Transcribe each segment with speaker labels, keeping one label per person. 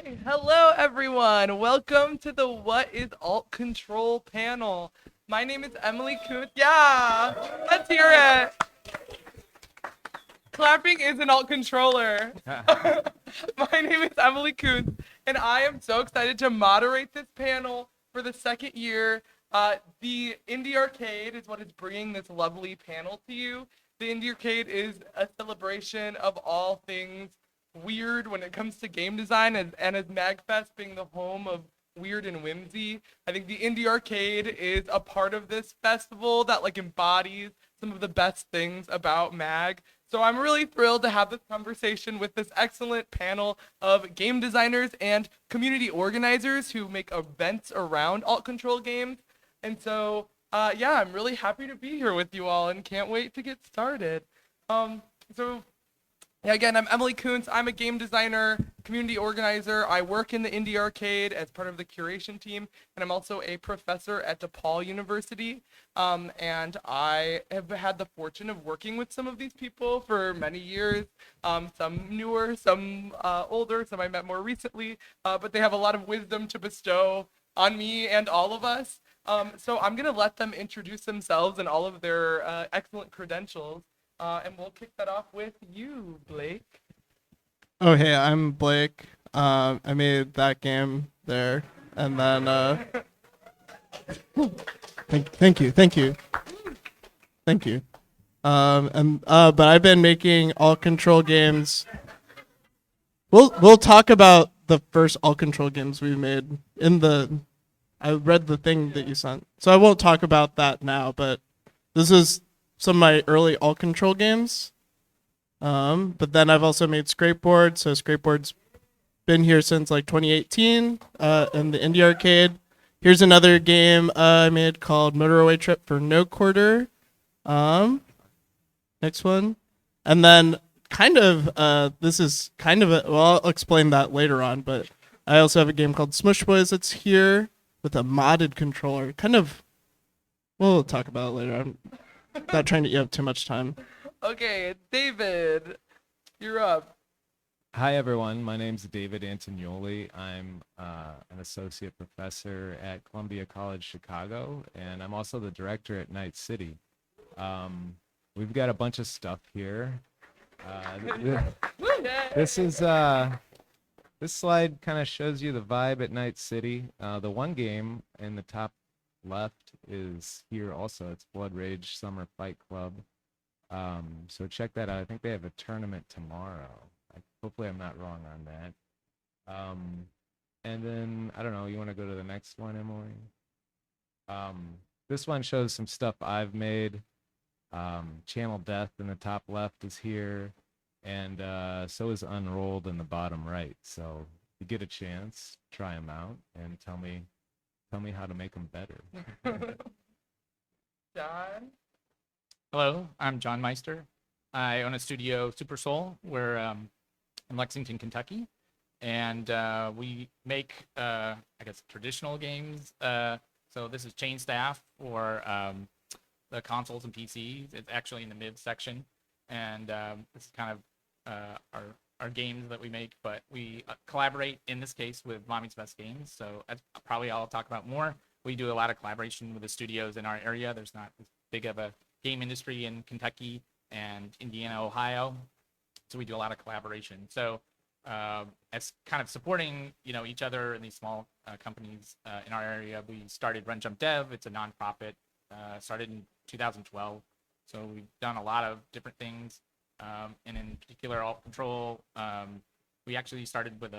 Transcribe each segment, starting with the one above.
Speaker 1: Okay, hello everyone. Welcome to the What is Alt Control panel. My name is Emily Koonce. Yeah, let's hear it. Clapping is an alt controller. My name is Emily Koonce, and I am so excited to moderate this panel for the second year. The Indie Arcade is what is bringing this lovely panel to you. The Indie Arcade is a celebration of all things weird when it comes to game design, and as MAGFest being the home of weird and whimsy, I think the Indie Arcade is a part of this festival that embodies some of the best things about MAG. So I'm really thrilled to have this conversation with this excellent panel of game designers and community organizers who make events around alt control games. And so, yeah, I'm really happy to be here with you all and can't wait to get started. Um, so yeah, again, I'm Emily Koonce. I'm a game designer, community organizer. I work in the Indie Arcade as part of the curation team, and I'm also a professor at DePaul University. And I have had the fortune of working with some of these people for many years, some newer, some older, some I met more recently, but they have a lot of wisdom to bestow on me and all of us. So I'm going to let them introduce themselves and all of their excellent credentials. And we'll kick that off with you, Blake.
Speaker 2: Oh, hey, I'm Blake. I made that game there, and then thank you, thank you. But I've been making all control games. We'll talk about the first all control games we made in the. I read the thing that you sent, so I won't talk about that now. But this is some of my early all control games. But then I've also made Scrapeboard. So Scrapeboard's been here since 2018 in the Indie Arcade. Here's another game I made called Motorway Trip for No Quarter. Next one. And then this is I'll explain that later on, but I also have a game called Smush Boys that's here with a modded controller. We'll talk about it later. I'm not trying to eat up too much time.
Speaker 1: Okay, David, you're up.
Speaker 3: Hi, everyone. My name's David Antonioli. I'm an associate professor at Columbia College Chicago, and I'm also the director at Night City. We've got a bunch of stuff here. This is this slide kind of shows you the vibe at Night City. The one game in the top left is here also. It's Blood Rage Summer Fight Club. So check that out. I think they have a tournament tomorrow. Hopefully I'm not wrong on that. And then, I don't know, you want to go to the next one, Emily? This one shows some stuff I've made. Channel Death in the top left is here. And so is Unrolled in the bottom right. So if you get a chance, try them out and tell me how to make them better.
Speaker 1: John?
Speaker 4: Hello, I'm John Meister. I own a studio, Super Soul. We're in Lexington, Kentucky, and we make, traditional games. So this is Chain Staff for the consoles and PCs. It's actually in the mid section, and this is kind of our games that we make. But we collaborate in this case with Mommy's Best Games. So that's probably I'll talk about more. We do a lot of collaboration with the studios in our area. There's not as big of a game industry in Kentucky and Indiana, Ohio. So we do a lot of collaboration. So as kind of supporting, each other in these small companies in our area, we started Run Jump Dev. It's a nonprofit, started in 2012. So we've done a lot of different things. And in particular, Alt Control, we actually started from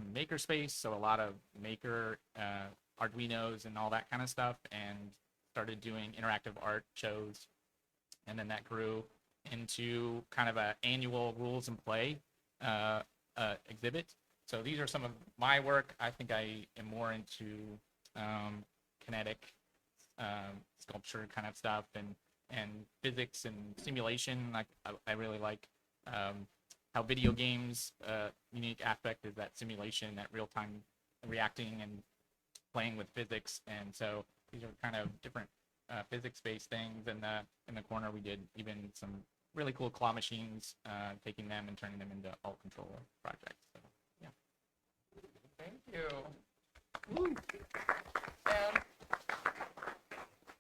Speaker 4: the maker space. So a lot of maker Arduinos and all that kind of stuff, and started doing interactive art shows. And then that grew into kind of an annual rules and play exhibit. So these are some of my work. I think I am more into kinetic sculpture kind of stuff and physics and simulation. I really like how video games unique aspect is that simulation, that real-time reacting and playing with physics. And so these are kind of different physics-based things. In the corner, we did even some really cool claw machines, taking them and turning them into alt controller projects. So, yeah.
Speaker 1: Woo. And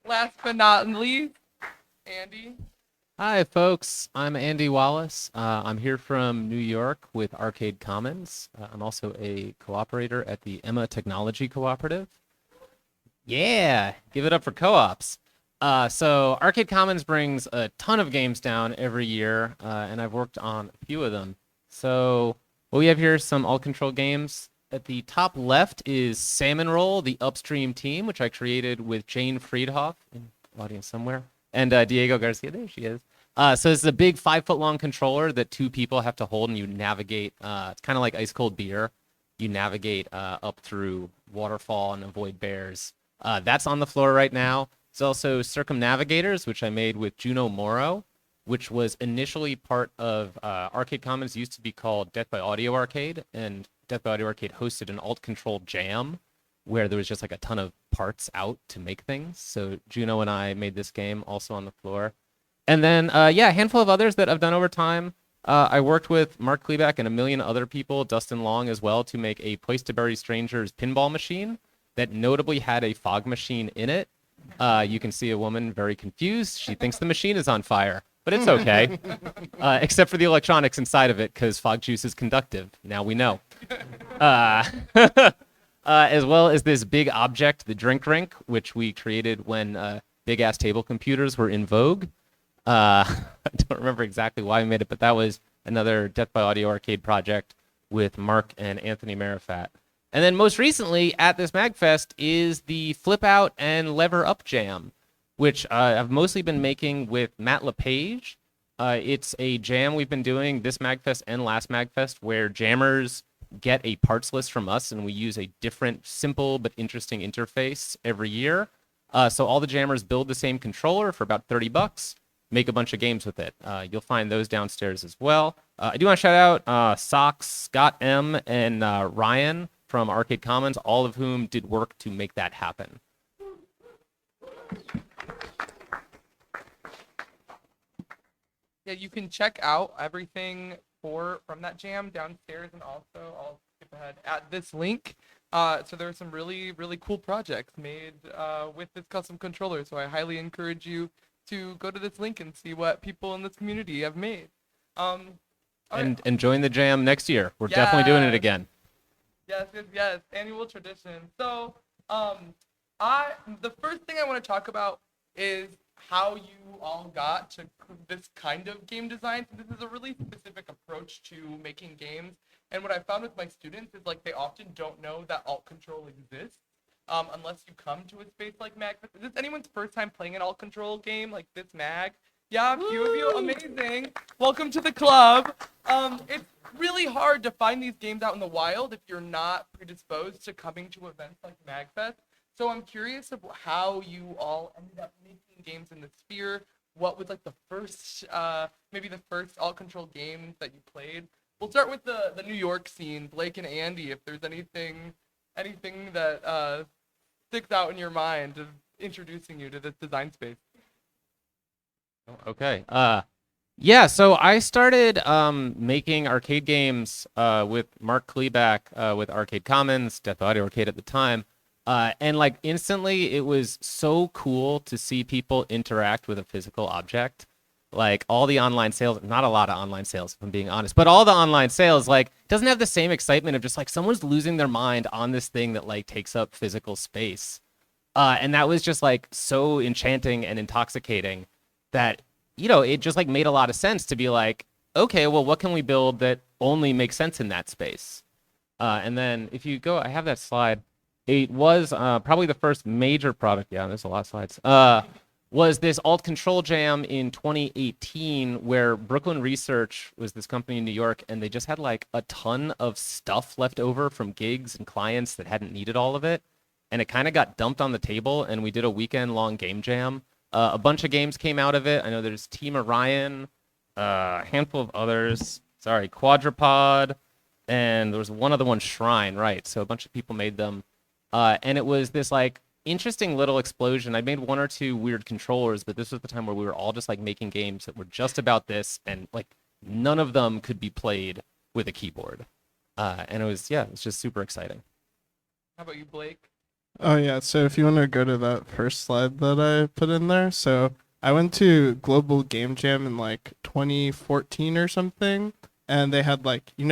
Speaker 1: last but not least, Andy.
Speaker 5: Hi, folks. I'm Andy Wallace. I'm here from New York with Arcade Commons. I'm also a cooperator at the Emma Technology Cooperative. Yeah, give it up for co-ops. So Arcade Commons brings a ton of games down every year, and I've worked on a few of them. So what we have here is some alt-control games. At the top left is Salmon Roll, the upstream team, which I created with Jane Friedhoff in the audience somewhere, and Diego Garcia. There she is. So it's a big 5-foot-long controller that 2 people have to hold, and you navigate. It's kind of like ice cold beer. You navigate up through waterfall and avoid bears. That's on the floor right now. There's also Circumnavigators, which I made with Juno Moro, which was initially part of Arcade Commons. Used to be called Death by Audio Arcade, and Death by Audio Arcade hosted an alt control jam where there was just like a ton of parts out to make things. So Juno and I made this game, also on the floor. And then, yeah, a handful of others that I've done over time. I worked with Mark Klebeck and a million other people, Dustin Long as well, to make a Place to Bury Strangers pinball machine that notably had a fog machine in it. You can see a woman very confused. She thinks the machine is on fire, but it's okay, except for the electronics inside of it, because fog juice is conductive. Now we know. As well as this big object, the drink rink, which we created when big-ass table computers were in vogue. I don't remember exactly why we made it, but that was another Death by Audio Arcade project with Mark and Anthony Marifat. And then most recently at this MAGFest is the Flip Out and Lever Up Jam, which I've mostly been making with Matt LePage. It's a jam we've been doing this MAGFest and last MAGFest where jammers get a parts list from us and we use a different, simple but interesting interface every year. So all the jammers build the same controller for about $30, make a bunch of games with it. You'll find those downstairs as well. I do want to shout out Socks, Scott M, and Ryan from Arcade Commons, all of whom did work to make that happen.
Speaker 1: Yeah, you can check out everything from that jam downstairs, and also I'll skip ahead at this link. So there are some really, really cool projects made with this custom controller. So I highly encourage you to go to this link and see what people in this community have made.
Speaker 5: And join the jam next year. We're definitely doing it again.
Speaker 1: Yes, annual tradition. So, the first thing I want to talk about is how you all got to this kind of game design. So this is a really specific approach to making games. And what I found with my students is like they often don't know that alt control exists unless you come to a space like MAGFest. Is this anyone's first time playing an alt control game like this MAG? Yeah, a few of you. Amazing. Welcome to the club. It's really hard to find these games out in the wild if you're not predisposed to coming to events like MAGFest. So I'm curious of how you all ended up making games in the sphere. What was like the first, maybe the first alt control games that you played? We'll start with the New York scene, Blake and Andy. If there's anything that sticks out in your mind of introducing you to this design space.
Speaker 5: Okay. Yeah, so I started making arcade games with Mark Klebeck with Arcade Commons, Death by Audio Arcade at the time. And like instantly, it was so cool to see people interact with a physical object. Like all the online sales, not a lot of online sales, if I'm being honest, but all the online sales, like, doesn't have the same excitement of just like someone's losing their mind on this thing that like takes up physical space. And that was just like so enchanting and intoxicating that, you know, it just like made a lot of sense to be like, okay, well, what can we build that only makes sense in that space? And then if you go, I have that slide. It was probably the first major product. Yeah, there's a lot of slides. Was this alt control jam in 2018 where Brooklyn Research was this company in New York, and they just had like a ton of stuff left over from gigs and clients that hadn't needed all of it. And it kind of got dumped on the table, and we did a weekend long game jam. A bunch of games came out of it. I know there's Team Orion, a handful of others. Sorry, Quadrupod, and there was one other one, Shrine, right? So a bunch of people made them. And it was this like interesting little explosion. I made one or two weird controllers, but this was the time where we were all just like making games that were just about this, and like none of them could be played with a keyboard. And it was, yeah, it was just super exciting.
Speaker 1: How about you, Blake?
Speaker 2: Oh yeah, so if you want to go to that first slide that I put in there, so I went to Global Game Jam in like 2014 or something, and they had like, I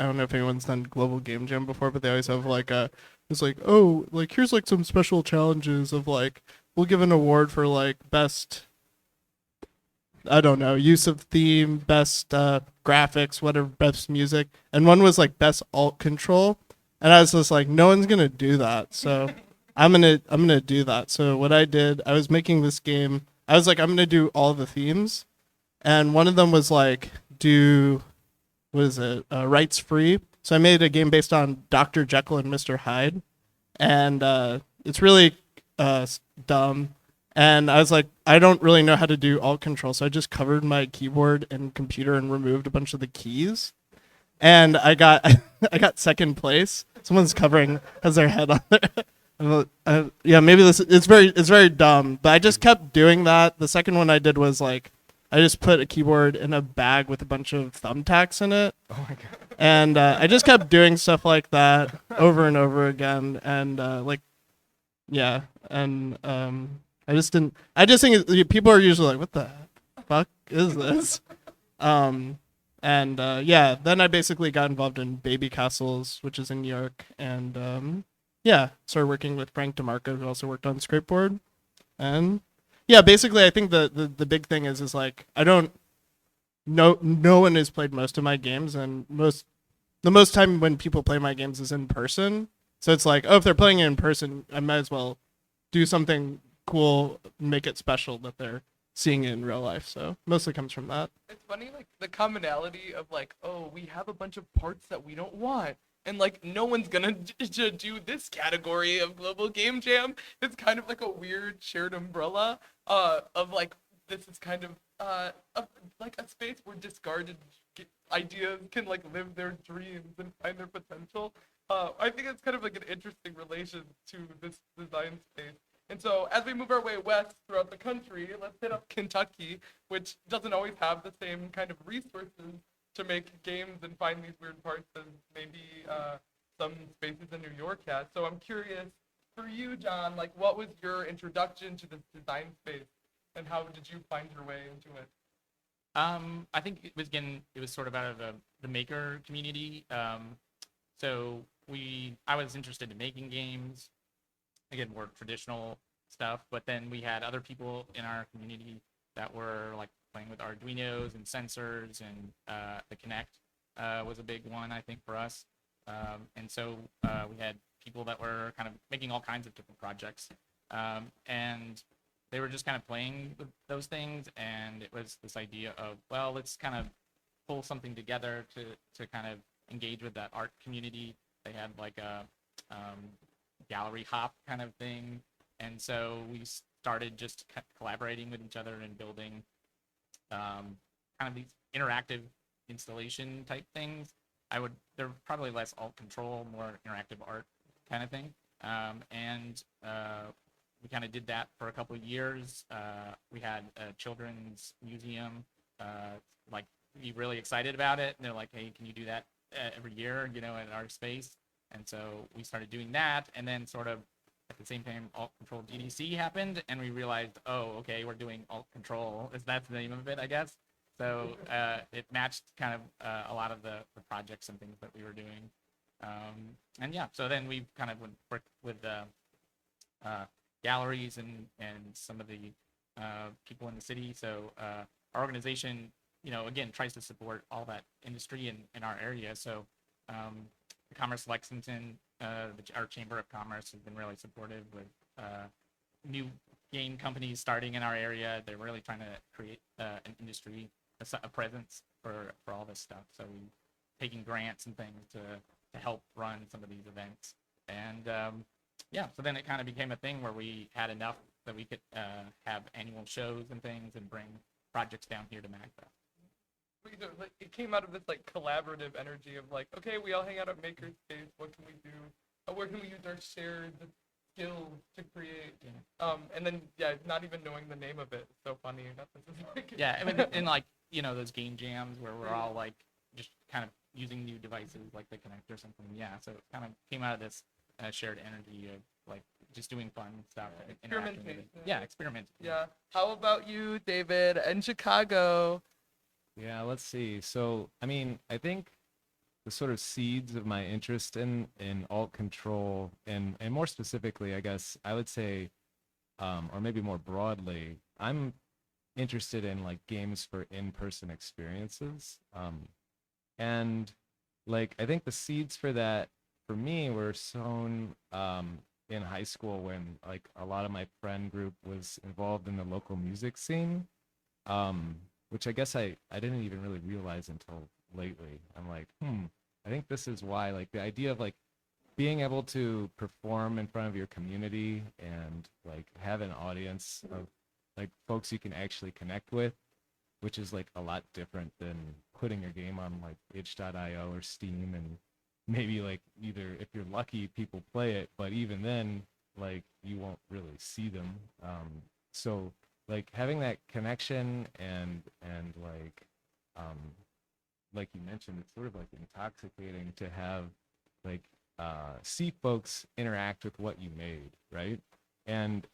Speaker 2: don't know if anyone's done Global Game Jam before, but they always have like it's like, oh, like here's like some special challenges of like we'll give an award for like best, I don't know, use of theme, best graphics, whatever, best music, and one was like best alt control, and I was just like, no one's gonna do that, so I'm gonna do that. So what I did, I was making this game. I was like, I'm gonna do all the themes, and one of them was like do what is it, rights free. So I made a game based on Dr. Jekyll and Mr. Hyde, and it's really dumb. And I was like, I don't really know how to do alt control, so I just covered my keyboard and computer and removed a bunch of the keys. And I got I got second place. Someone's covering has their head on there. Yeah, maybe this it's very dumb, but I just kept doing that. The second one I did was like I just put a keyboard in a bag with a bunch of thumbtacks in it.
Speaker 1: Oh my god.
Speaker 2: And I just kept doing stuff like that over and over again, and like, yeah, and I just didn't. I just think people are usually like, "What the fuck is this?" And yeah, then I basically got involved in Baby Castles, which is in New York, and yeah, started working with Frank DeMarco, who also worked on Skateboard, and yeah, basically, I think the big thing is like I don't. No one has played most of my games, and the most time when people play my games is in person. So it's like, oh, if they're playing it in person, I might as well do something cool, make it special that they're seeing it in real life. So mostly comes from that.
Speaker 1: It's funny, like the commonality of like, oh, we have a bunch of parts that we don't want, and like no one's gonna do this category of Global Game Jam. It's kind of like a weird shared umbrella of like this is kind of like a space where discarded ideas can like live their dreams and find their potential. I think it's kind of like an interesting relation to this design space. And so, as we move our way west throughout the country, let's hit up Kentucky, which doesn't always have the same kind of resources to make games and find these weird parts as maybe some spaces in New York has. So I'm curious, for you, John, like what was your introduction to this design space, and how did you find your way into it?
Speaker 4: I think it was sort of out of the maker community. So I was interested in making games, again, more traditional stuff, but then we had other people in our community that were like playing with Arduinos and sensors, and the Kinect was a big one, I think, for us. And so we had people that were kind of making all kinds of different projects, and they were just kind of playing with those things, and it was this idea of, well, let's kind of pull something together to kind of engage with that art community. They had like a gallery hop kind of thing, and so we started just collaborating with each other and building kind of these interactive installation type things. They're probably less alt control, more interactive art kind of thing, and we kind of did that for a couple of years. We had a children's museum like be really excited about it, and they're like, hey, can you do that every year, in our space? And so we started doing that, and then sort of at the same time, alt control GDC happened, and we realized, oh, okay, we're doing alt control. That's the name of it, I guess. So it matched kind of a lot of the projects and things that we were doing. And yeah, so then we kind of worked with galleries and some of the people in the city. So our organization, again, tries to support all that industry in our area. So Commerce Lexington, our Chamber of Commerce, has been really supportive with new game companies starting in our area. They're really trying to create an industry, a presence for all this stuff. So we taking grants and things to help run some of these events. And yeah, so then it kind of became a thing where we had enough that we could have annual shows and things and bring projects down here to MAGFest.
Speaker 1: It came out of this like collaborative energy of like, okay, we all hang out at Makerspace. What can we do? Where can we use our shared skills to create? Yeah. And then not even knowing the name of it. It's so funny.
Speaker 4: Yeah, I mean, in like those game jams where we're all like just kind of using new devices like the Kinect or something. Yeah, so it kind of came out of this shared energy of like just doing fun stuff. And interacting with it.
Speaker 1: Experimentation.
Speaker 4: Yeah, experiment.
Speaker 1: Yeah. How about you, David, in Chicago?
Speaker 3: Yeah, let's see. So, I mean, I think the sort of seeds of my interest in alt control and more specifically, I guess I would say, or maybe more broadly, I'm interested in like games for in-person experiences. And like I think the seeds for that for me were sown in high school when like a lot of my friend group was involved in the local music scene, which I guess I didn't even really realize until lately. I'm like, I think this is why like the idea of like being able to perform in front of your community and like have an audience of like folks you can actually connect with, which is like a lot different than putting your game on like itch.io or Steam and maybe like either if you're lucky people play it, but even then like you won't really see them. So like having that connection and like you mentioned, it's sort of like intoxicating to have like see folks interact with what you made, right? And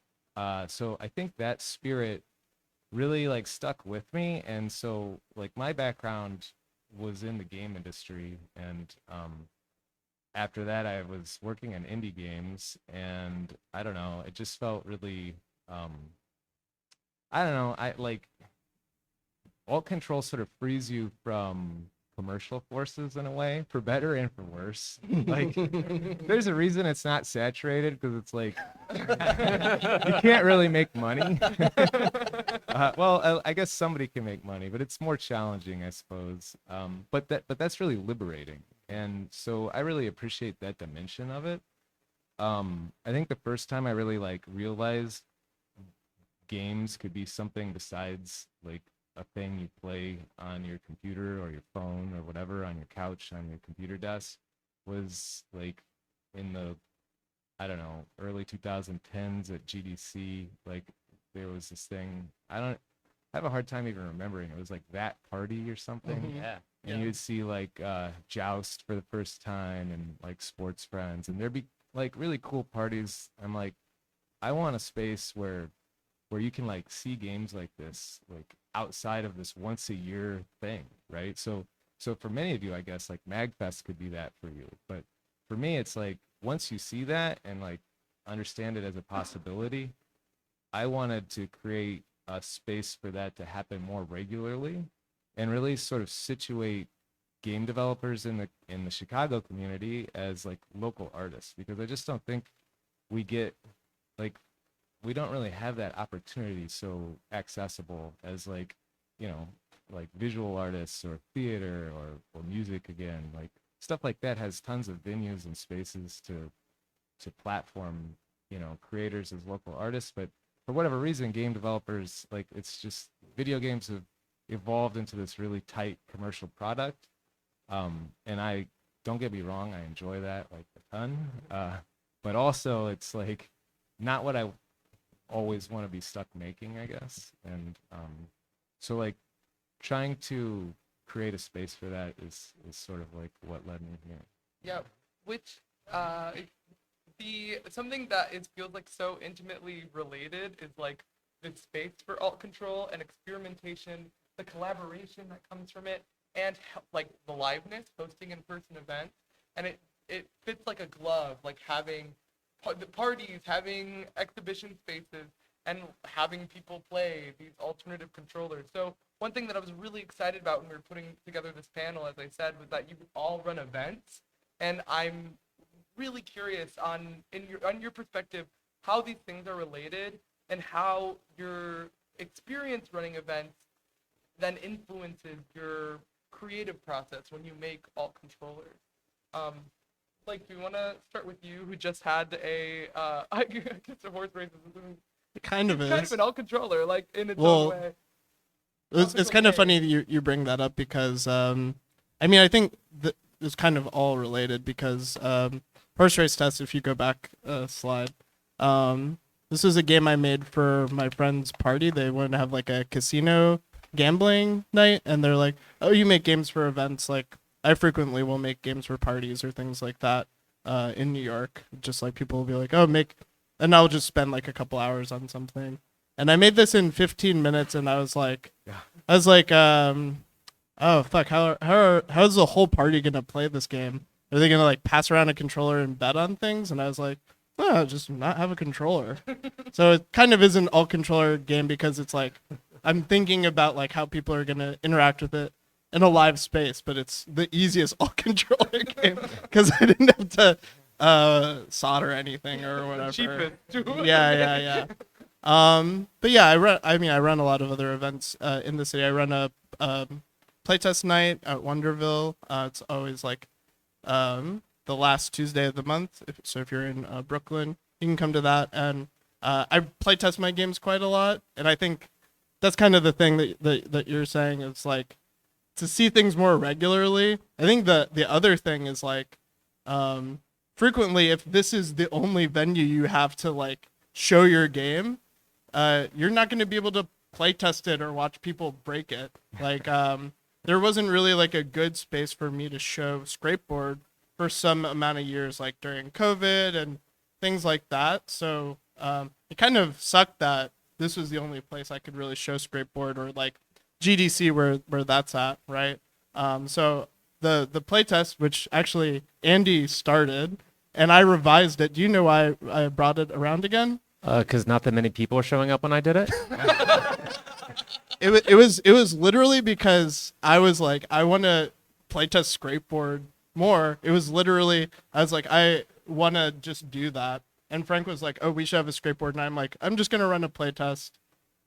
Speaker 3: so I think that spirit really like stuck with me. And so like my background was in the game industry, and after that I was working in indie games, and I don't know, it just felt really I don't know, I like alt control sort of frees you from commercial forces in a way, for better and for worse. Like there's a reason it's not saturated, because it's like you can't really make money. Well, I guess somebody can make money, but it's more challenging, I suppose. But that's really liberating, and so I really appreciate that dimension of it. I think the first time I really like realized games could be something besides like a thing you play on your computer or your phone or whatever, on your couch, on your computer desk, was like in the, I don't know, early 2010s at GDC. Like there was this thing, I have a hard time even remembering. It was like That Party or something.
Speaker 5: Yeah.
Speaker 3: And you'd see like Joust for the first time and like Sports Friends, and there'd be like really cool parties. I'm like, I want a space where you can like see games like this like outside of this once a year thing, right? So for many of you, I guess like MAGFest could be that for you, but for me it's like once you see that and like understand it as a possibility, I wanted to create a space for that to happen more regularly and really sort of situate game developers in the Chicago community as like local artists, because I just don't think we get like, we don't really have that opportunity so accessible as like, you know, like visual artists or theater or music. Again, like stuff like that has tons of venues and spaces to platform, you know, creators as local artists. But for whatever reason, game developers, like it's just video games have evolved into this really tight commercial product. And I, don't get me wrong, I enjoy that like a ton. But also it's like not what I always want to be stuck making, I guess. And so like trying to create a space for that is sort of like what led me here.
Speaker 1: Yeah, which the something that it feels like so intimately related is like the space for alt control and experimentation, the collaboration that comes from it, and like the liveness, hosting in-person events, and it fits like a glove, like having parties, having exhibition spaces, and having people play these alternative controllers. So one thing that I was really excited about when we were putting together this panel, as I said, was that you all run events, and I'm really curious on your perspective how these things are related and how your experience running events then influences your creative process when you make alt controllers. Like, do we want to start with you, who just had I guess a horse race is
Speaker 2: Kind of
Speaker 1: kind
Speaker 2: is.
Speaker 1: of an alt controller, like in its
Speaker 2: Well,
Speaker 1: own way.
Speaker 2: It's kind of funny that you bring that up because I mean, I think that it's kind of all related because horse race test, if you go back a slide, this is a game I made for my friend's party. They wanted to have like a casino gambling night, and they're like, oh, you make games for events. Like I frequently will make games for parties or things like that. in New York. Just like people will be like, oh, and I'll just spend like a couple hours on something. And I made this in 15 minutes, and I was like, oh fuck, how's the whole party gonna play this game? Are they gonna like pass around a controller and bet on things? And I was like, no, just not have a controller. So it kind of is an all controller game because it's like I'm thinking about like how people are gonna interact with it in a live space, but it's the easiest all controller game because I didn't have to solder anything or whatever.
Speaker 1: Cheapest.
Speaker 2: Yeah. But yeah, I run a lot of other events in the city. I run a playtest night at Wonderville. It's always like the last Tuesday of the month. So if you're in Brooklyn, you can come to that. And I playtest my games quite a lot, and I think that's kind of the thing that you're saying. It's like to see things more regularly. I think the other thing is like frequently, if this is the only venue you have to like show your game, you're not going to be able to play test it or watch people break it. Like there wasn't really like a good space for me to show Scrapeboard for some amount of years, like during COVID and things like that. So it kind of sucked that this was the only place I could really show Scrapeboard, or like GDC where that's at, right? So the playtest, which actually Andy started, and I revised it. Do you know why I brought it around again?
Speaker 5: Because not that many people were showing up when I did it.
Speaker 2: It was literally because I was like, I want to playtest Scrapeboard more. It was literally, I was like, I want to just do that. And Frank was like, oh, we should have a Scrapeboard. And I'm like, I'm just going to run a playtest.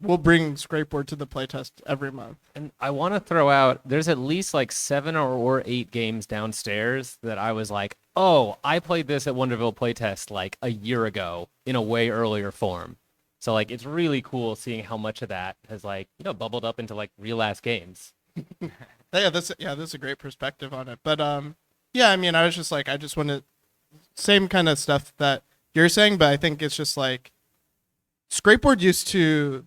Speaker 2: We'll bring Scrapeboard to the playtest every month.
Speaker 5: And I want to throw out, there's at least like 7 or 8 games downstairs that I was like, oh, I played this at Wonderville Playtest like a year ago in a way earlier form. So like, it's really cool seeing how much of that has like, bubbled up into like real ass games.
Speaker 2: That's a great perspective on it. But yeah, I mean, I was just like, I just want to, same kind of stuff that you're saying, but I think it's just like, Scrapeboard used to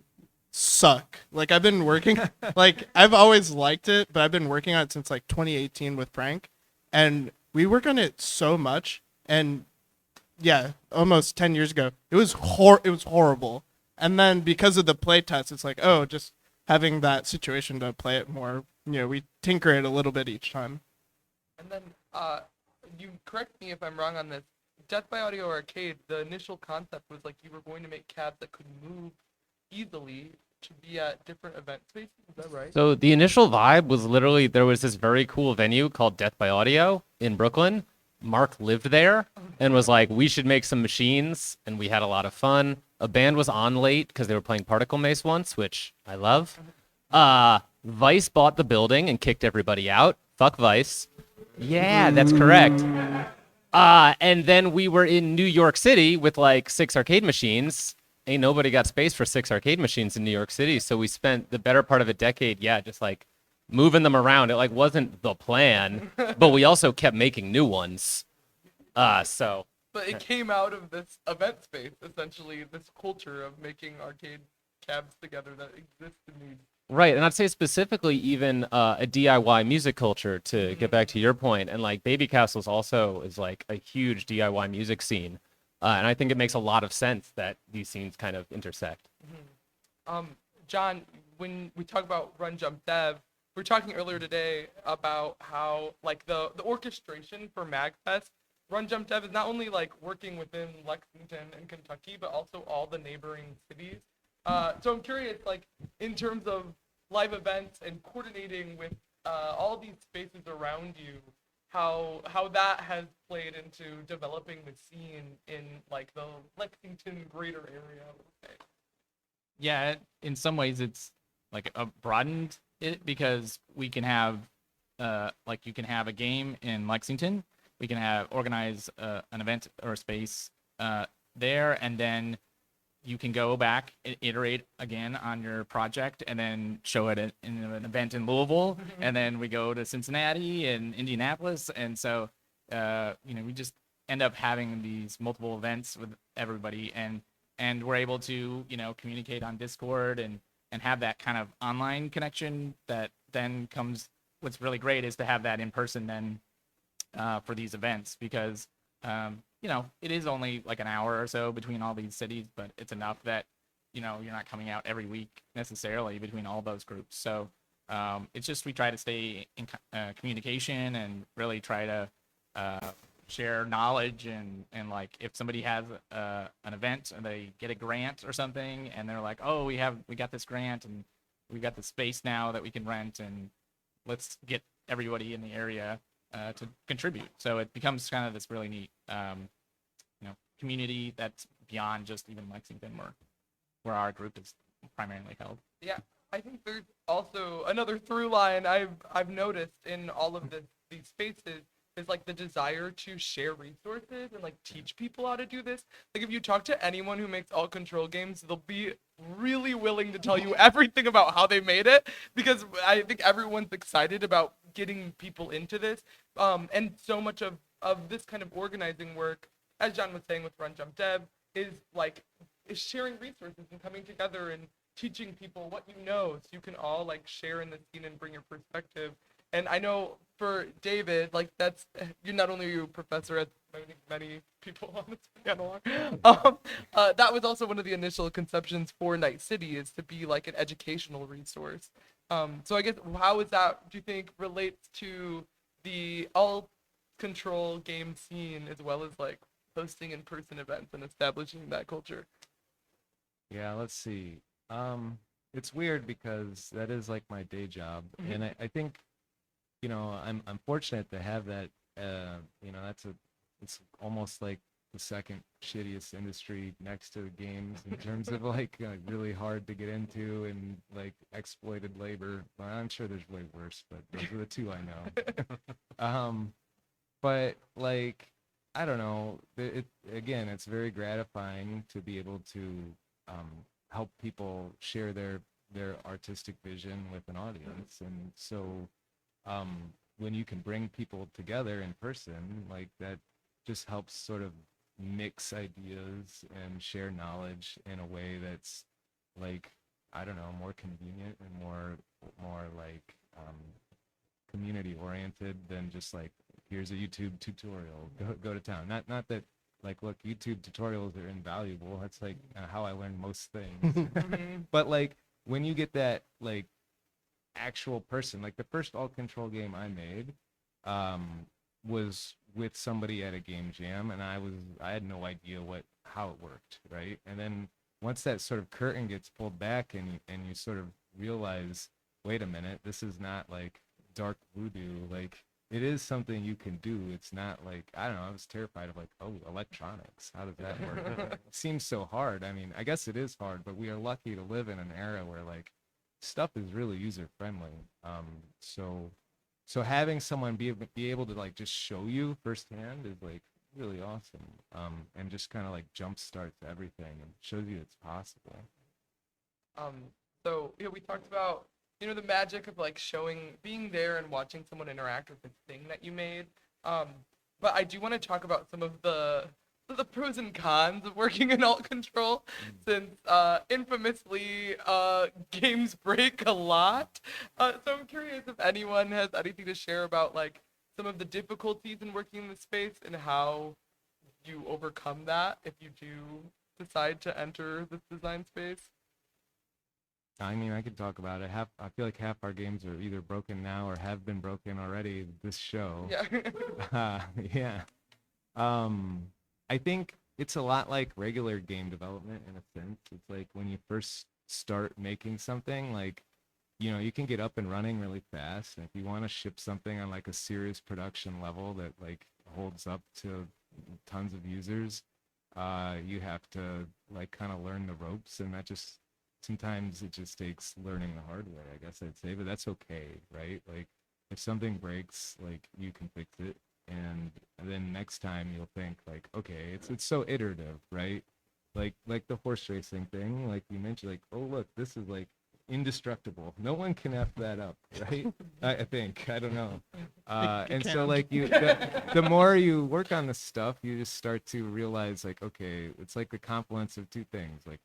Speaker 2: suck. Like I've been working, like I've always liked it, but I've been working on it since like 2018 with Frank, and we work on it so much. And yeah, almost 10 years ago, it was horrible. And then because of the play test, it's like, oh, just having that situation to play it more, we tinker it a little bit each time.
Speaker 1: And then you correct me if I'm wrong on this. Death by Audio Arcade, the initial concept was like you were going to make cabs that could move easily to be at different event spaces. Is that right?
Speaker 5: So the initial vibe was literally, there was this very cool venue called Death by Audio in Brooklyn. Mark lived there and was like, we should make some machines, and we had a lot of fun. A band was on late because they were playing Particle Mace once, which I love. Vice bought the building and kicked everybody out. Fuck Vice. Yeah, that's correct. And then we were in New York City with like 6 arcade machines. Ain't nobody got space for 6 arcade machines in New York City. So we spent the better part of a decade, just like moving them around. It like wasn't the plan, but we also kept making new ones.
Speaker 1: But it came out of this event space, essentially, this culture of making arcade cabs together that exists in these.
Speaker 5: Right, and I'd say specifically even a DIY music culture, to get back to your point, and like Baby Castles also is like a huge DIY music scene, and I think it makes a lot of sense that these scenes kind of intersect.
Speaker 1: John, when we talk about Run Jump Dev, we were talking earlier today about how like the orchestration for MAGFest, Run Jump Dev is not only like working within Lexington and Kentucky, but also all the neighboring cities. So I'm curious, like, in terms of live events and coordinating with all these spaces around you, how that has played into developing the scene in like the Lexington greater area, I would say.
Speaker 4: Yeah, in some ways it's like broadened it, because we can have like you can have a game in Lexington, we can have organize an event or a space there, and then you can go back and iterate again on your project and then show it in an event in Louisville. And then we go to Cincinnati and Indianapolis. And so, we just end up having these multiple events with everybody, and we're able to, communicate on Discord and have that kind of online connection that then comes. What's really great is to have that in person then for these events, because you know, it is only like an hour or so between all these cities, but it's enough that, you know, you're not coming out every week necessarily between all those groups. So it's just we try to stay in communication and really try to share knowledge and like if somebody has an event and they get a grant or something and they're like, oh, we got this grant and we got the space now that we can rent and let's get everybody in the area to contribute. So it becomes kind of this really neat, you know, community that's beyond just even Lexington, where our group is primarily held.
Speaker 1: Yeah, I think there's also another through line I've noticed in all of these spaces is like the desire to share resources and like teach people how to do this. Like if you talk to anyone who makes all control games, they'll be really willing to tell you everything about how they made it because I think everyone's excited about getting people into this. And so much of this kind of organizing work, as John was saying with Run Jump Dev, is sharing resources and coming together and teaching people what you know so you can all like share in the scene and bring your perspective. And I know for David, like you're not only a professor as many people on this panel are, that was also one of the initial conceptions for Night City is to be like an educational resource. So I guess how is that, do you think, relates to the all control game scene as well as like hosting in-person events and establishing that culture?
Speaker 3: Yeah, let's see. It's weird because that is like my day job, and I think, you know, I'm fortunate to have that. You know, it's almost like the second shittiest industry next to the games in terms of like really hard to get into and like exploited labor. Well, I'm sure there's way worse, but those are the two I know. But like, I don't know. It's very gratifying to be able to help people share their artistic vision with an audience, and so when you can bring people together in person, like that just helps sort of mix ideas and share knowledge in a way that's like, I don't know, more convenient and more like community oriented than just like, here's a YouTube tutorial, go to town. Not that like, look, YouTube tutorials are invaluable. That's like how I learn most things. But like when you get that like actual person, like the first alt control game I made was with somebody at a game jam, and I had no idea how it worked, right? And then once that sort of curtain gets pulled back and you sort of realize, wait a minute, this is not like dark voodoo, like it is something you can do. It's not like, I don't know, I was terrified of like, oh, electronics, how does that work? It seems so hard. I mean, I guess it is hard, but we are lucky to live in an era where like stuff is really user friendly. So having someone be able to like just show you firsthand is like really awesome. And just kind of like jump starts everything and shows you it's possible.
Speaker 1: So we talked about, you know, the magic of like being there and watching someone interact with the thing that you made. But I do want to talk about some of the pros and cons of working in alt control, since infamously games break a lot. So I'm curious if anyone has anything to share about like some of the difficulties in working in the space and how you overcome that if you do decide to enter this design space.
Speaker 3: I mean, I could talk about it. I feel like half our games are either broken now or have been broken already this show.
Speaker 1: Yeah.
Speaker 3: Yeah. I think it's a lot like regular game development in a sense. It's like when you first start making something, like, you know, you can get up and running really fast. And if you want to ship something on like a serious production level that like holds up to tons of users, you have to like kind of learn the ropes, and that just sometimes it just takes learning the hard way, I guess I'd say, but that's okay, right? Like if something breaks, like you can fix it, and then next time you'll think like, okay, it's so iterative, right? Like the horse racing thing, like you mentioned, like, oh look, this is like indestructible. No one can F that up, right? I think, I don't know. And so like the more you work on this stuff, you just start to realize like, okay, it's like the confluence of two things, like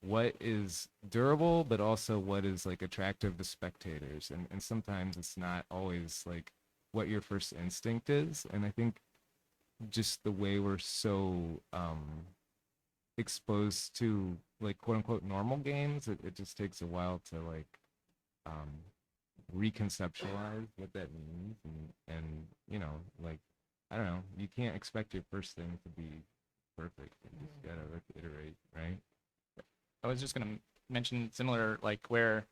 Speaker 3: what is durable, but also what is like attractive to spectators. And sometimes it's not always like what your first instinct is. And I think just the way we're so exposed to like quote unquote normal games, it just takes a while to like um reconceptualize what that means, and you know, like I don't know, you can't expect your first thing to be perfect. You just gotta like iterate, right?
Speaker 4: I was just gonna mention similar, like where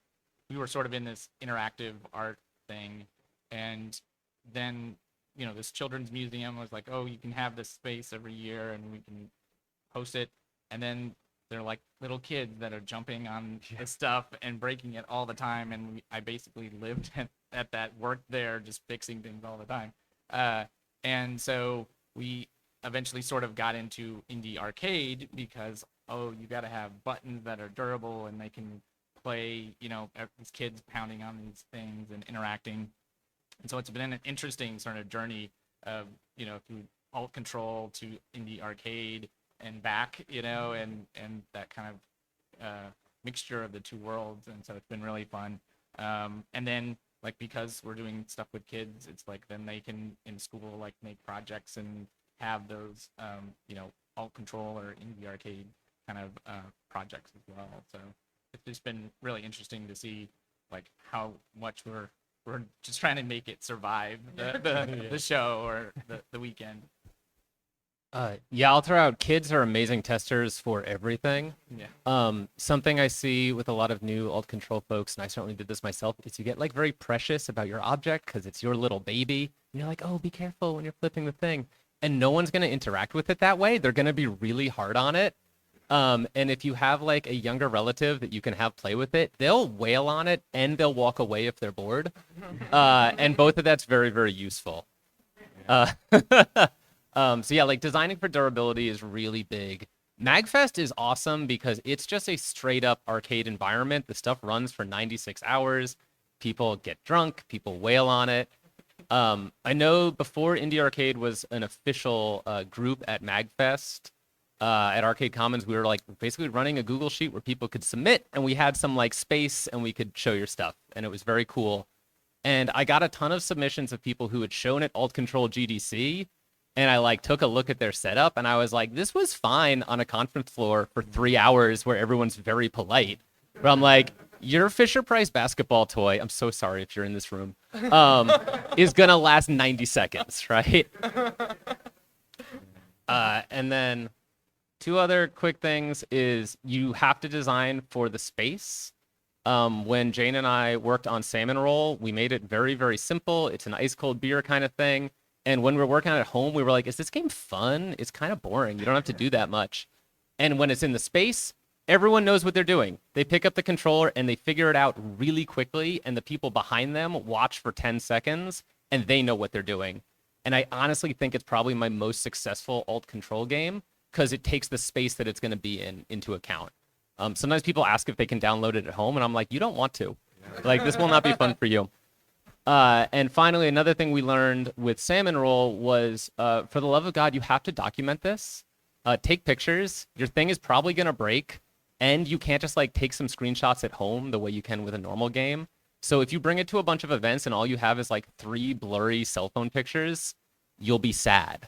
Speaker 4: we were sort of in this interactive art thing, and then this children's museum was like, oh, you can have this space every year, and we can host it, and then they're like little kids that are jumping on the stuff and breaking it all the time, and I basically lived at that, work there, just fixing things all the time, and so we eventually sort of got into indie arcade because, oh, you got to have buttons that are durable and they can play, these kids pounding on these things and interacting. And so it's been an interesting sort of journey of, through alt control to indie arcade and back, and that kind of mixture of the two worlds. And so it's been really fun. And then, like, because we're doing stuff with kids, it's like then they can in school like make projects and have those alt control or indie arcade kind of projects as well. So it's just been really interesting to see like how much we're just trying to make it survive the show or the weekend.
Speaker 5: Yeah, I'll throw out kids are amazing testers for everything.
Speaker 4: Yeah.
Speaker 5: Something I see with a lot of new alt control folks, and I certainly did this myself, is you get like very precious about your object because it's your little baby. And you're like, oh, be careful when you're flipping the thing. And no one's going to interact with it that way. They're going to be really hard on it. And if you have like a younger relative that you can have play with it, they'll wail on it and they'll walk away if they're bored. And both of that's very, very useful. So yeah, like designing for durability is really big. MAGFest is awesome because it's just a straight up arcade environment. The stuff runs for 96 hours. People get drunk, people wail on it. I know before Indie Arcade was an official group at MAGFest, at Arcade Commons, we were like basically running a Google sheet where people could submit, and we had some like space and we could show your stuff, and it was very cool. And I got a ton of submissions of people who had shown at Alt Control GDC, and I like took a look at their setup, and I was like, this was fine on a conference floor for 3 hours where everyone's very polite. But I'm like, your Fisher-Price basketball toy, I'm so sorry if you're in this room, is going to last 90 seconds, right? And then two other quick things is you have to design for the space. When Jane and I worked on Salmon Roll, we made it very, very simple. It's an ice cold beer kind of thing. And when we were working on it at home, we were like, is this game fun? It's kind of boring. You don't have to do that much. And when it's in the space, everyone knows what they're doing. They pick up the controller and they figure it out really quickly. And the people behind them watch for 10 seconds and they know what they're doing. And I honestly think it's probably my most successful alt control game because it takes the space that it's going to be in into account. Sometimes people ask if they can download it at home, and I'm like, you don't want to. Like, this will not be fun for you. And finally, another thing we learned with Salmon Roll was, for the love of God, you have to document this. Take pictures. Your thing is probably going to break, and you can't just like take some screenshots at home the way you can with a normal game. So if you bring it to a bunch of events and all you have is like 3 blurry cell phone pictures, you'll be sad.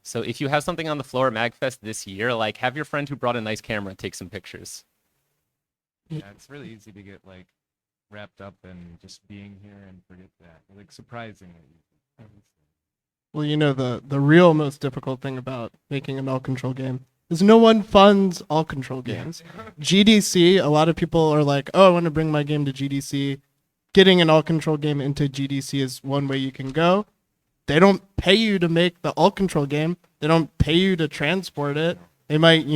Speaker 5: So if you have something on the floor at MAGFest this year, like have your friend who brought a nice camera take some pictures.
Speaker 3: Yeah, it's really easy to get like wrapped up in just being here and forget that. Like surprisingly easy.
Speaker 2: Well, you know, the real most difficult thing about making an alt control game is no one funds alt control games. GDC, a lot of people are like, oh, I want to bring my game to GDC. Getting an alt control game into GDC is one way you can go. They don't pay you to make the alt control game. They don't pay you to transport it. They might,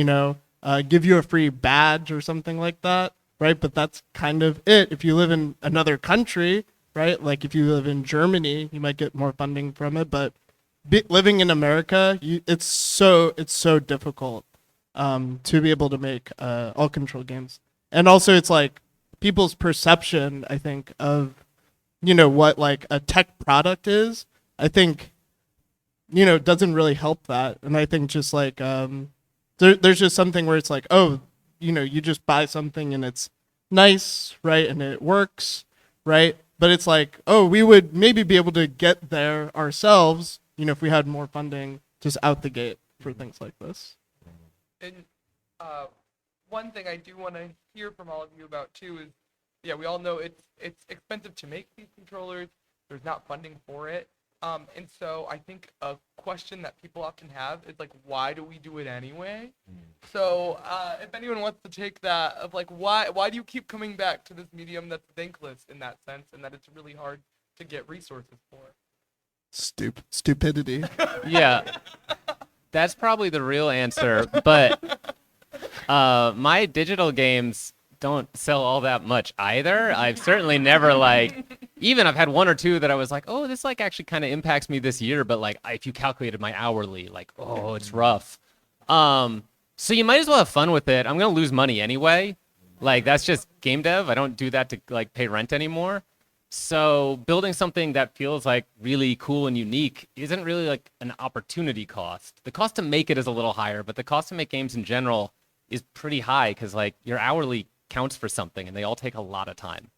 Speaker 2: give you a free badge or something like that, right? But that's kind of it. If you live in another country, right? Like if you live in Germany, you might get more funding from it. But living in America, it's so difficult to be able to make alt control games. And also, it's like people's perception, I think, of what like a tech product is. I think, doesn't really help that. And I think just like, there's just something where it's like, oh, you just buy something and it's nice, right? And it works, right? But it's like, oh, we would maybe be able to get there ourselves, if we had more funding just out the gate for things like this.
Speaker 1: And one thing I do want to hear from all of you about too is, yeah, we all know it's expensive to make these controllers. There's not funding for it. And so I think a question that people often have is like, why do we do it anyway? So if anyone wants to take that of like, why do you keep coming back to this medium that's thankless in that sense, and that it's really hard to get resources for?
Speaker 2: Stupidity.
Speaker 5: Yeah, that's probably the real answer. But my digital games don't sell all that much either. I've certainly never even I've had one or two that I was like, oh, this like actually kind of impacts me this year. But like if you calculated my hourly, like, oh, it's rough. So you might as well have fun with it. I'm gonna lose money anyway. Like that's just game dev. I don't do that to like pay rent anymore. So building something that feels like really cool and unique isn't really like an opportunity cost. The cost to make it is a little higher, but the cost to make games in general is pretty high because like your hourly counts for something and they all take a lot of time.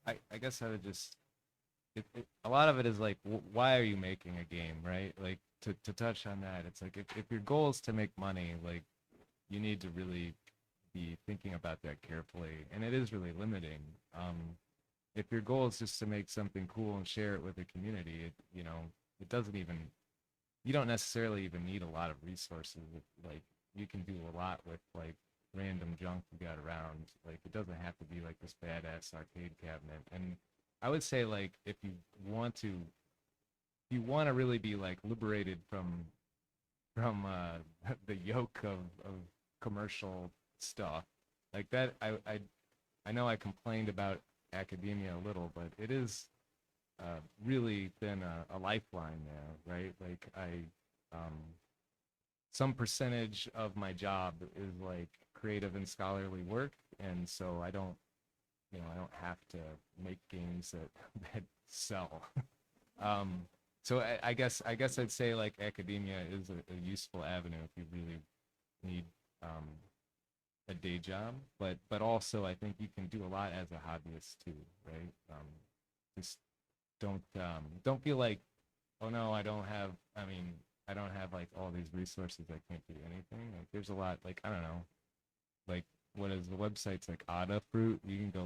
Speaker 3: I guess I would just, a lot of it is like, why are you making a game, right? Like to touch on that, it's like if your goal is to make money, like you need to really be thinking about that carefully, and it is really limiting. If your goal is just to make something cool and share it with the community, it doesn't even, you don't necessarily even need a lot of resources. Like you can do a lot with like random junk you got around. Like it doesn't have to be like this badass arcade cabinet. And I would say like if you want to really be like liberated from the yoke of commercial stuff like that, I know I complained about academia a little, but it is really been a lifeline there, right? Like some percentage of my job is like creative and scholarly work, and so I don't have to make games that sell. So I guess I'd say like academia is a useful avenue if you really need a day job, but also I think you can do a lot as a hobbyist too, right? Just don't feel like, oh no, I don't have like all these resources, I can't do anything. Like there's a lot, like I don't know, like what is the websites like Adafruit? You can go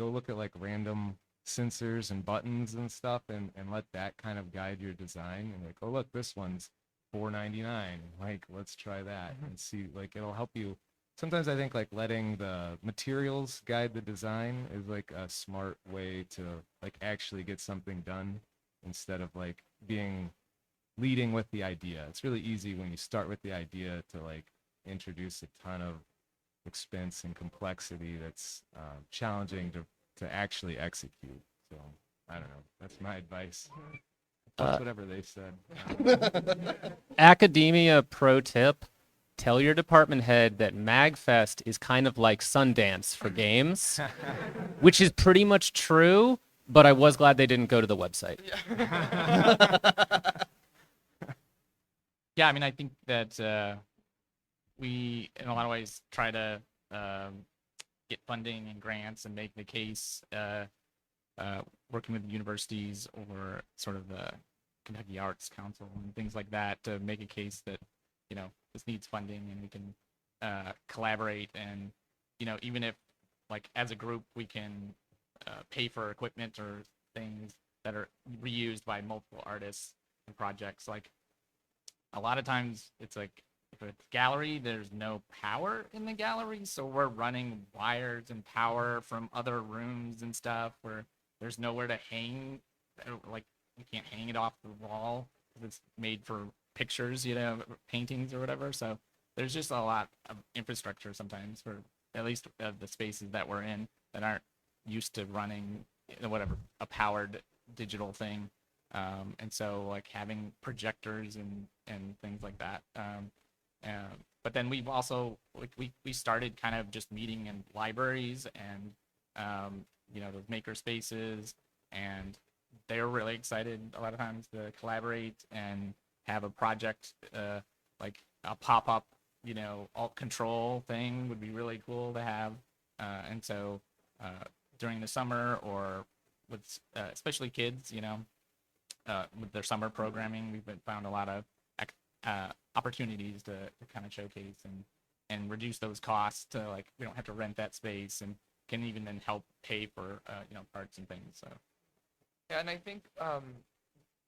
Speaker 3: look at like random sensors and buttons and stuff, and let that kind of guide your design. And like, oh look, this one's $4.99. Like let's try that and see. Like it'll help you. Sometimes I think like letting the materials guide the design is like a smart way to like actually get something done instead of like leading with the idea. It's really easy when you start with the idea to like introduce a ton of expense and complexity that's challenging to actually execute. So I don't know. That's my advice. That's whatever they said.
Speaker 5: Academia pro tip: tell your department head that MAGFest is kind of like Sundance for games, which is pretty much true. But I was glad they didn't go to the website.
Speaker 4: Yeah, I mean, I think that we, in a lot of ways, try to get funding and grants and make the case, working with universities or sort of the Kentucky Arts Council and things like that to make a case that, this needs funding and we can collaborate. And, even if, like, as a group, we can pay for equipment or things that are reused by multiple artists and projects. Like, a lot of times it's like, if it's gallery, there's no power in the gallery, so we're running wires and power from other rooms and stuff where there's nowhere to hang, like you can't hang it off the wall because it's made for pictures, paintings or whatever. So there's just a lot of infrastructure sometimes for at least the spaces that we're in that aren't used to running whatever a powered digital thing. And so like having projectors and things like that. But then we've also we started kind of just meeting in libraries and those maker spaces, and they're really excited a lot of times to collaborate and have a project like a pop-up alt control thing would be really cool to have. And so during the summer or with especially kids, with their summer programming, we've found a lot of opportunities to kind of showcase and reduce those costs to like we don't have to rent that space and can even then help pay for parts and things. So
Speaker 1: Yeah, and I think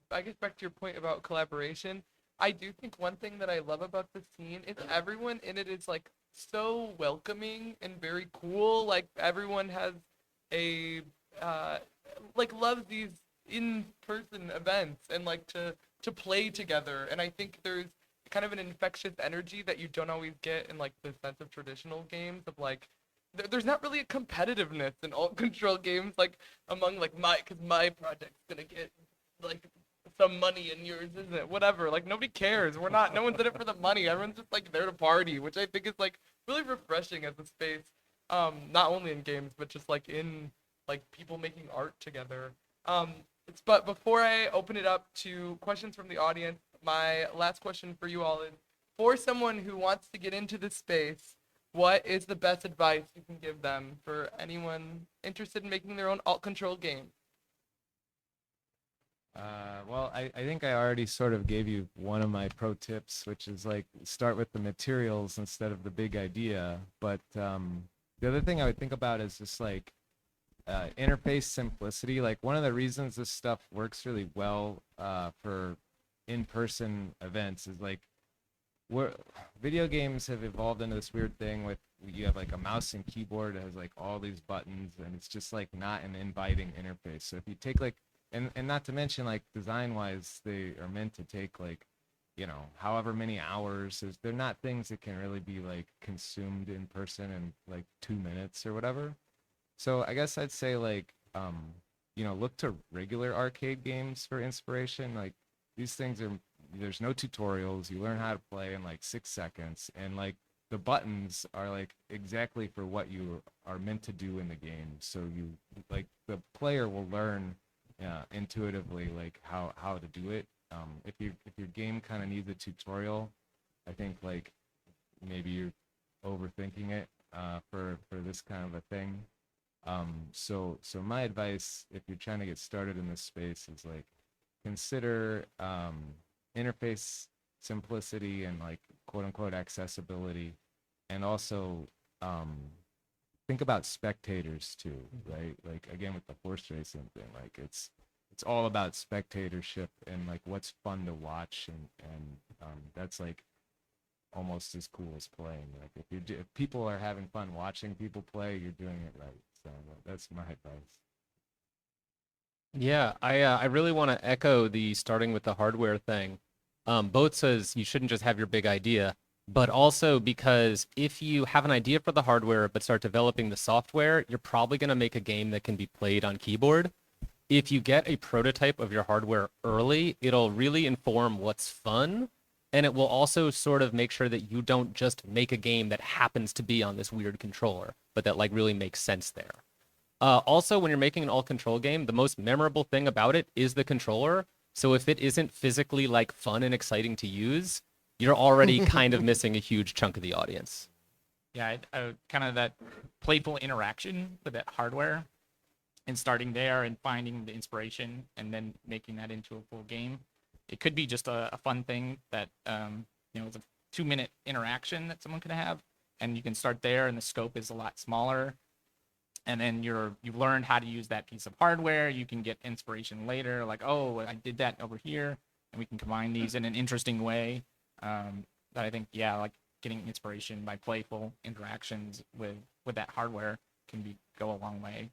Speaker 1: I guess back to your point about collaboration, I do think one thing that I love about the scene is everyone in it is like so welcoming and very cool. Like everyone has a like loves these in-person events and like to play together. And I think there's kind of an infectious energy that you don't always get in like the sense of traditional games of like there's not really a competitiveness in alt control games like among like because my project's gonna get like some money and yours isn't, whatever. Like nobody cares. No one's in it for the money. Everyone's just like there to party, which I think is like really refreshing as a space. Not only in games, but just like in like people making art together. But before I open it up to questions from the audience, my last question for you all is, for someone who wants to get into this space, what is the best advice you can give them for anyone interested in making their own alt control game?
Speaker 3: Well, I think I already sort of gave you one of my pro tips, which is like start with the materials instead of the big idea. But the other thing I would think about is just like interface simplicity. Like one of the reasons this stuff works really well for in-person events is like video games have evolved into this weird thing with you have like a mouse and keyboard that has like all these buttons and it's just like not an inviting interface. So if you take like and not to mention like design wise they are meant to take like however many hours. They're not things that can really be like consumed in person in like 2 minutes or whatever. So I guess I'd say like look to regular arcade games for inspiration. Like these things there's no tutorials. You learn how to play in like 6 seconds, and like the buttons are like exactly for what you are meant to do in the game. So you like the player will learn intuitively like how to do it. If your game kind of needs a tutorial, I think like maybe you're overthinking it for this kind of a thing. So my advice if you're trying to get started in this space is like consider interface simplicity and like quote unquote accessibility, and also think about spectators too, right? Like again with the horse racing thing, like it's all about spectatorship and like what's fun to watch, and that's like almost as cool as playing. Like if people are having fun watching people play, you're doing it right. So that's my advice.
Speaker 5: Yeah, I really want to echo the starting with the hardware thing. Both says you shouldn't just have your big idea, but also because if you have an idea for the hardware but start developing the software, you're probably going to make a game that can be played on keyboard. If you get a prototype of your hardware early, it'll really inform what's fun, and it will also sort of make sure that you don't just make a game that happens to be on this weird controller, but that like really makes sense there. Also, when you're making an alt control game, the most memorable thing about it is the controller. So if it isn't physically like fun and exciting to use, you're already kind of missing a huge chunk of the audience.
Speaker 4: yeah, kind of that playful interaction with that hardware and starting there and finding the inspiration and then making that into a full game. It could be just a fun thing that it's a 2-minute interaction that someone could have, and you can start there and the scope is a lot smaller. And then you've learned how to use that piece of hardware. You can get inspiration later, like, oh, I did that over here, and we can combine these in an interesting way. That I think, like getting inspiration by playful interactions with that hardware can go a long way.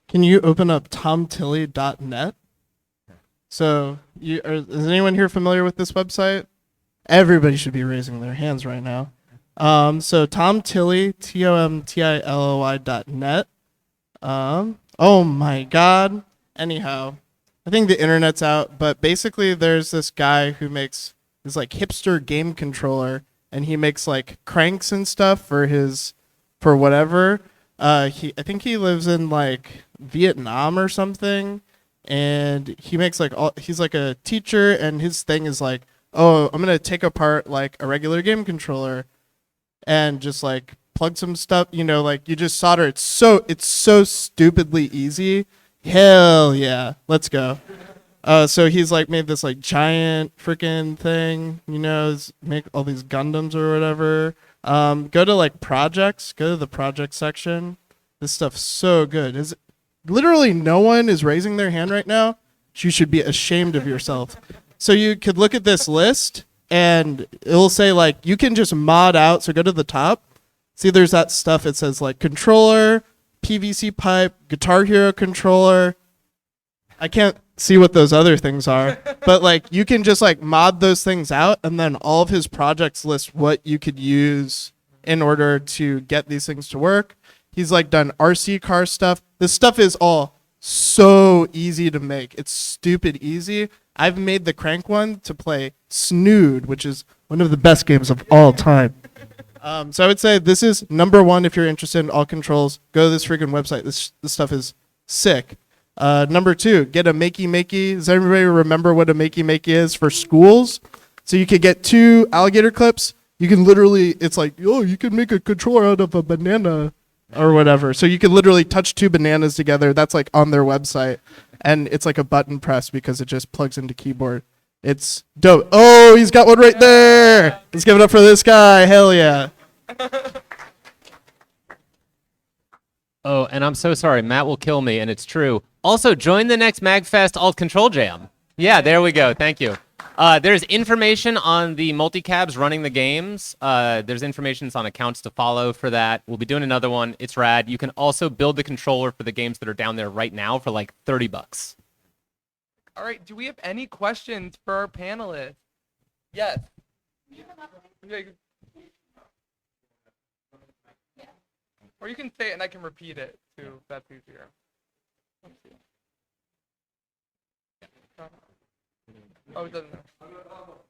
Speaker 2: Can you open up tomtilly.net? So, is anyone here familiar with this website? Everybody should be raising their hands right now. So tomtilly, TOMTILLY.net. Oh my God. Anyhow, I think the internet's out, but basically there's this guy who makes this like hipster game controller, and he makes like cranks and stuff for whatever. I think he lives in like Vietnam or something, and he makes like he's like a teacher, and his thing is like, oh, I'm gonna take apart like a regular game controller and just like plug some stuff, like you just solder. It's so stupidly easy. Hell yeah, let's go. So he's like made this like giant freaking thing, make all these Gundams or whatever. Go to like projects, go to the project section. This stuff's so good. Is literally no one is raising their hand right now. You should be ashamed of yourself. So you could look at this list and it'll say like you can just mod out. So go to the top. See, there's that stuff. It says like controller, PVC pipe, Guitar Hero controller. I can't see what those other things are, but like you can just like mod those things out, and then all of his projects list what you could use in order to get these things to work. He's like done RC car stuff. This stuff is all so easy to make. It's stupid easy. I've made the crank one to play Snood, which is one of the best games of all time. So I would say this is number one if you're interested in all controls. Go to this freaking website. This stuff is sick. Number two, get a makey makey. Does everybody remember what a makey makey is for schools? So you could get 2 alligator clips. You can literally, it's like, oh, you can make a controller out of a banana or whatever. So you can literally touch 2 bananas together. That's like on their website. And it's like a button press because it just plugs into keyboard. It's dope. Oh, he's got one right there. Let's give it up for this guy. Hell yeah.
Speaker 5: Oh, and I'm so sorry. Matt will kill me, and it's true. Also, join the next MAGFest alt.ctrl jam. Yeah, there we go. Thank you. There's information on the multicabs running the games. There's information on accounts to follow for that. We'll be doing another one. It's rad. You can also build the controller for the games that are down there right now for like $30.
Speaker 1: All right, do we have any questions for our panelists? Yes. Okay. Or you can say it and I can repeat it too, if that's easier. Let's see. Oh, it doesn't.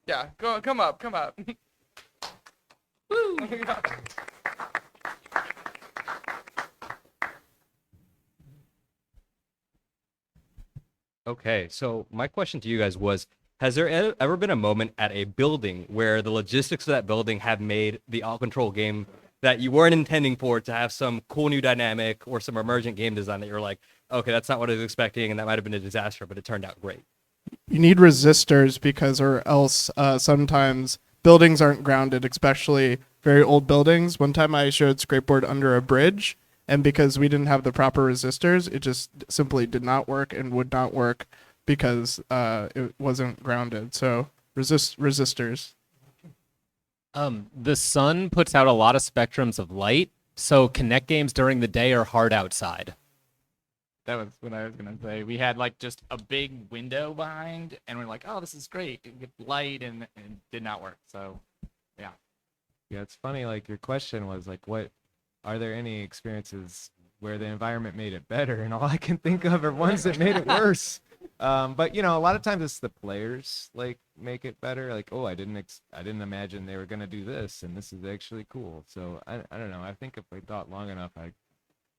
Speaker 1: Yeah, go, come up. Woo!
Speaker 6: Okay, so my question to you guys was, has there ever been a moment at a building where the logistics of that building have made the alt control game that you weren't intending for to have some cool new dynamic or some emergent game design that you're like, okay, that's not what I was expecting, and that might have been a disaster, but it turned out great?
Speaker 2: You need resistors because or else sometimes buildings aren't grounded, especially very old buildings. One time I showed Scrapeboard under a bridge, and because we didn't have the proper resistors, it just simply did not work and would not work because it wasn't grounded. So resistors.
Speaker 5: The sun puts out a lot of spectrums of light, so Connect games during the day are hard outside.
Speaker 4: That was what I was gonna say. We had like just a big window behind, and we're like, "Oh, this is great. It get light," and it did not work. So, yeah.
Speaker 3: Yeah, it's funny. Like your question was like, what are there any experiences where the environment made it better? And all I can think of are ones that made it worse. But a lot of times it's the players like make it better. Like, oh, I didn't imagine they were gonna do this, and this is actually cool. So I don't know. I think if I thought long enough, I'd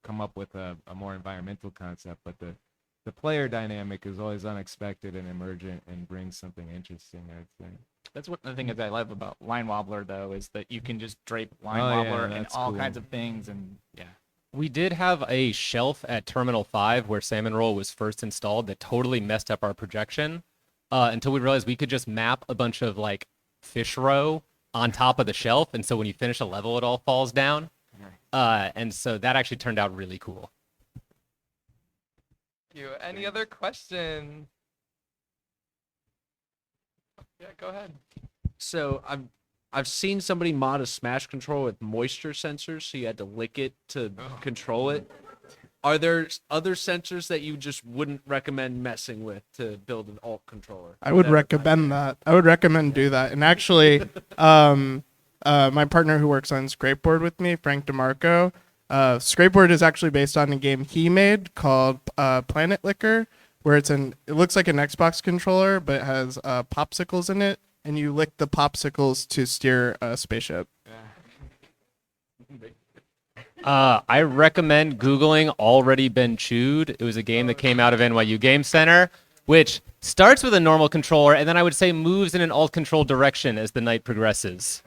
Speaker 3: come up with a more environmental concept. But the player dynamic is always unexpected and emergent and brings something interesting, I'd say.
Speaker 4: That's one of the things that I love about Line Wobbler, though, is that you can just drape Line
Speaker 3: Oh, yeah,
Speaker 4: Wobbler and
Speaker 3: that's
Speaker 4: all
Speaker 3: cool.
Speaker 4: kinds of things, and yeah.
Speaker 5: We did have a shelf at Terminal 5 where Salmon Roll was first installed that totally messed up our projection until we realized we could just map a bunch of like fish roe on top of the shelf. And so when you finish a level, it all falls down. And so that actually turned out really cool.
Speaker 1: Thank you. Any other questions? Yeah, go ahead.
Speaker 7: So I've seen somebody mod a Smash controller with moisture sensors, so you had to lick it to control it. Are there other sensors that you just wouldn't recommend messing with to build an alt controller?
Speaker 2: I would recommend that. I would recommend do that. And actually, my partner who works on Scrapeboard with me, Frank DeMarco, Scrapeboard is actually based on a game he made called Planet Licker, where it looks like an Xbox controller, but it has popsicles in it, and you lick the popsicles to steer a spaceship.
Speaker 5: I recommend Googling Already Been Chewed. It was a game that came out of NYU Game Center, which starts with a normal controller, and then I would say moves in an alt control direction as the night progresses.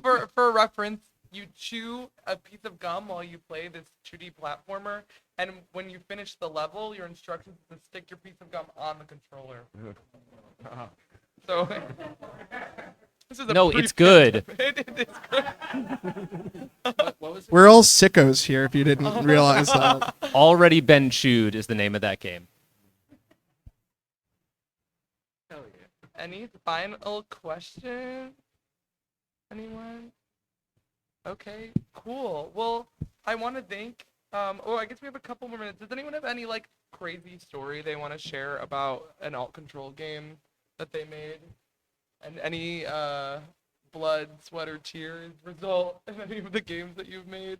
Speaker 1: For reference, you chew a piece of gum while you play this 2D platformer, and when you finish the level, your instructions is to stick your piece of gum on the controller. So this is a
Speaker 5: No, it's good.
Speaker 1: It is good.
Speaker 2: We're all sickos here. If you didn't realize that.
Speaker 5: Already Been Chewed is the name of that game.
Speaker 1: Any final question? Anyone? Okay, cool. Well, I want to thank. I guess we have a couple more minutes. Does anyone have any like crazy story they want to share about an alt control game that they made, and any blood, sweat, or tears result in any of the games that you've made?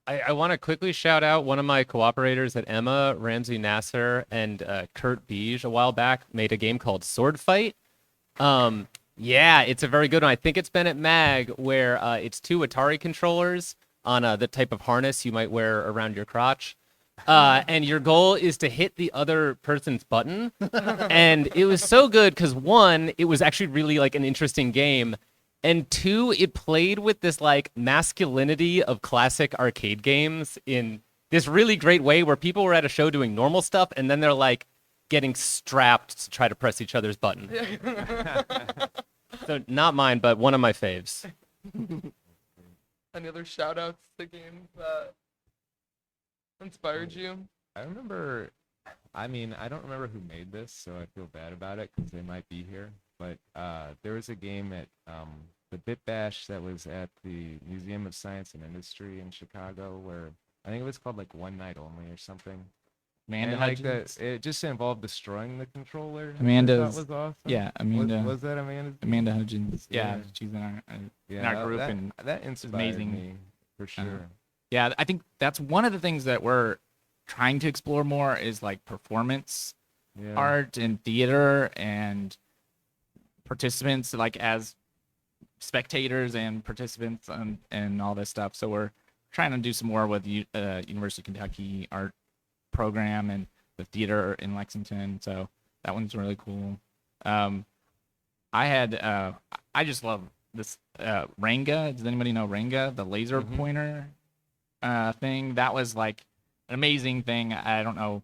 Speaker 5: I want to quickly shout out one of my cooperators at Emma, Ramsey Nasser, and Kurt Beige a while back made a game called Sword Fight. Yeah, it's a very good one. I think it's been at MAG, where it's 2 Atari controllers on the type of harness you might wear around your crotch. And your goal is to hit the other person's button. And it was so good because 1, it was actually really like an interesting game. And 2, it played with this like masculinity of classic arcade games in this really great way where people were at a show doing normal stuff and then they're like getting strapped to try to press each other's button. So not mine, but one of my faves.
Speaker 1: Any other shout outs to games that inspired you?
Speaker 3: I remember, I mean, I don't remember who made this, so I feel bad about it because they might be here. But there was a game at the Bit Bash that was at the Museum of Science and Industry in Chicago, where I think it was called like One Night Only or something.
Speaker 4: Amanda
Speaker 3: And like
Speaker 4: Hudgens.
Speaker 3: that, it just involved destroying the controller. which I
Speaker 4: Amanda's-
Speaker 3: thought was awesome.
Speaker 4: Yeah, Amanda.
Speaker 3: Was that Amanda's?
Speaker 4: Amanda Hudgens. Yeah,
Speaker 3: Yeah.
Speaker 4: she's in our
Speaker 3: Yeah,
Speaker 4: group,
Speaker 3: that,
Speaker 4: and
Speaker 3: that inspired
Speaker 4: amazing.
Speaker 3: me for sure.
Speaker 4: yeah, I think that's one of the things that we're trying to explore more is like performance
Speaker 3: Yeah.
Speaker 4: art and theater and participants like as spectators and participants and all this stuff. So we're trying to do some more with University of Kentucky art program and the theater in Lexington. So that one's really cool. I just love this Ranga. Does anybody know Ranga? The laser pointer thing. That was like an amazing thing. I don't know.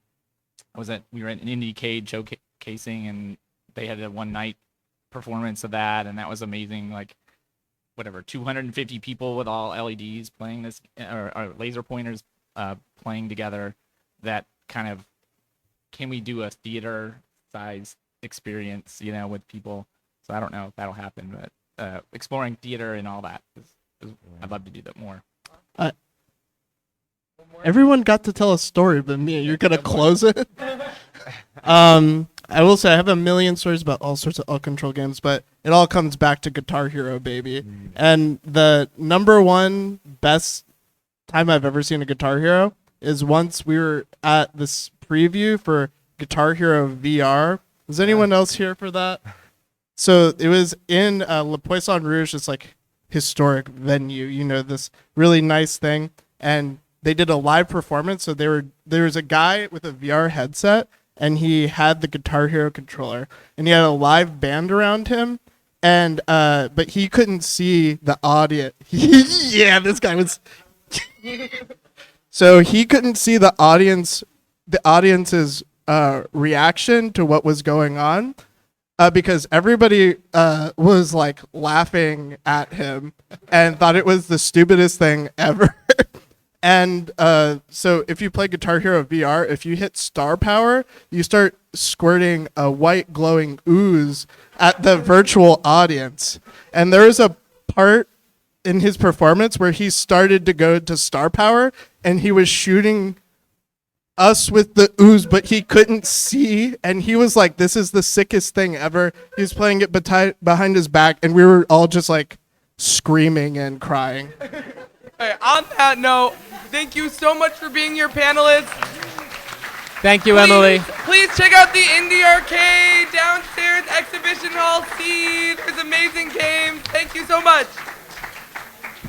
Speaker 4: We were at an Indiecade showcasing and they had a one night performance of that, and that was amazing. Like 250 people with all LEDs playing this, or laser pointers playing together. That kind of, can we do a theater size experience, with people? So I don't know if that'll happen, but exploring theater and all that I'd love to do that more.
Speaker 2: Everyone got to tell a story, but me, you're gonna close it. I will say I have a million stories about all sorts of alt control games, but it all comes back to Guitar Hero, baby. And the number one best time I've ever seen a Guitar Hero is once we were at this preview for Guitar Hero VR. Was anyone else here for that? So it was in Le Poisson Rouge, this like historic venue, this really nice thing, and they did a live performance. So there was a guy with a VR headset, and he had the Guitar Hero controller, and he had a live band around him, and but he couldn't see the audience. Yeah, this guy was. So he couldn't see the audience's reaction to what was going on, because everybody was like laughing at him and thought it was the stupidest thing ever. And so if you play Guitar Hero VR, if you hit star power, you start squirting a white glowing ooze at the virtual audience. And there was a part in his performance where he started to go to star power and he was shooting us with the ooze, but he couldn't see. And he was like, this is the sickest thing ever. He was playing it behind his back, and we were all just like screaming and crying.
Speaker 1: Okay, on that note, thank you so much for being here, panelists.
Speaker 5: Thank you, Emily.
Speaker 1: Please check out the Indie Arcade downstairs exhibition hall C. There's amazing games. Thank you so much.